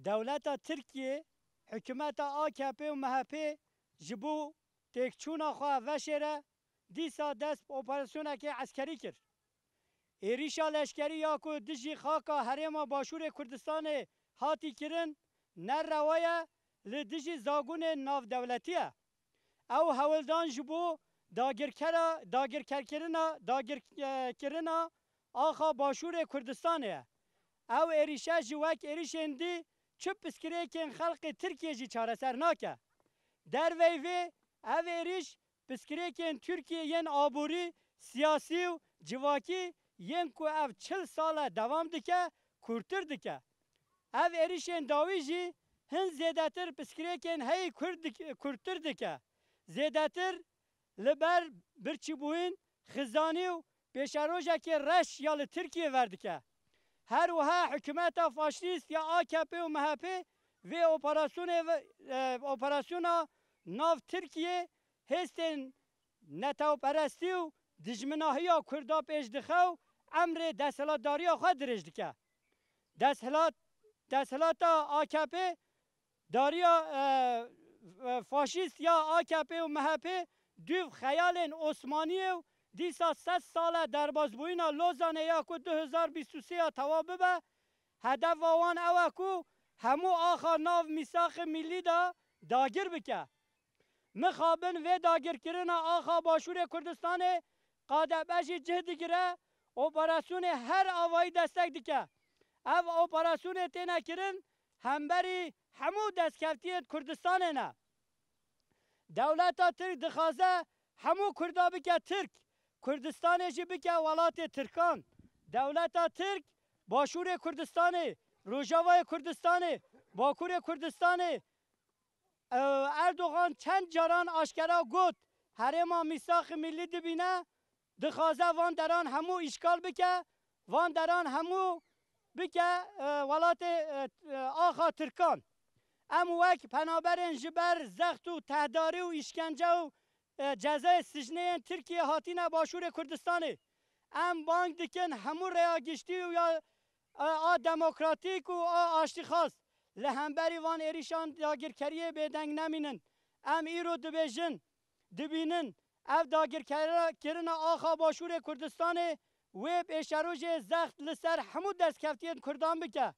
دولت ترکیه حکومت AKP و MHP جبو تکچونا خواه وشره دیسا دست اپراسیونه که عسکری کرد. ایریشا لشکری یا که دجی خاکا حریم باشور کردستان هاتی کرن نر روایه لدجی زاگون ناف دولتیه. او هولدان جبو داگرکرنا آخا باشور کردستانه. او ایریشا جوک ایریشندی چپ پسکره که خلق ترکیه جی چاره سر ناکه. در ویوه او ایریش پسکره که ترکیه ین آبوری سیاسی و جواکی ین کو او 40 ساله دوام دکه کورتر دکه. او ایریشن داوی جی هن زیداتر پسکره که هی کورتر دکه. زیداتر لبر برچی بوین خزانی و پیشاروژه که رش یا ترکیه وردکه. هر وها حکومت فاشیست یا AKP و MHP و اپراسیون ناف ترکیه هستن نتاو پرستی و دجمناهی کردا پیش دخو امر دستهلات داری خود درج دکه. دستهلات AKP داری فاشیست یا AKP و MHP دو خیال عثمانی و دیسا 100 ساله در بازبوینا لوزانه یا که 2023 توابه به هدف وان اوه که همو آخا ناو میساق ملی داگر بکه. مخابن و داگر کرن آخا باشور کردستان قادبش جهد گره اپراسیون هر آوایی دستک دکه. او اپراسیون تینه کرن همبری همو دستکفتی کردستان نه. دولتا ترک دخوازه همو کردا بکه ترک. کردستان جی بکه ولات ترکان. دولتا ترک باشور کردستان، روجاوای کردستان، باکور کردستان. اردوغان چند جاران آشکارا گفت حریم میثاق ملی دبینه دخوازه وان دران همو اشکال بکه وان دران همو بکه ولات آخا ترکان. ام وک پنابرن جبر زخت و تهداری و اشکنجه و جزای سجنه ترکیه هاتینه باشور کردستانه. ام بانگ دکن همو ریاگشتی و یا دموکراتیک و آشتی خواست. لهمبری وان ایریشان داگرکریه بدنگ نمینن. ام ایرو دبینن او داگرکرین آخا باشور کردستانه و پیشروج زخت لسر همو دست کفتیت کردان بکه.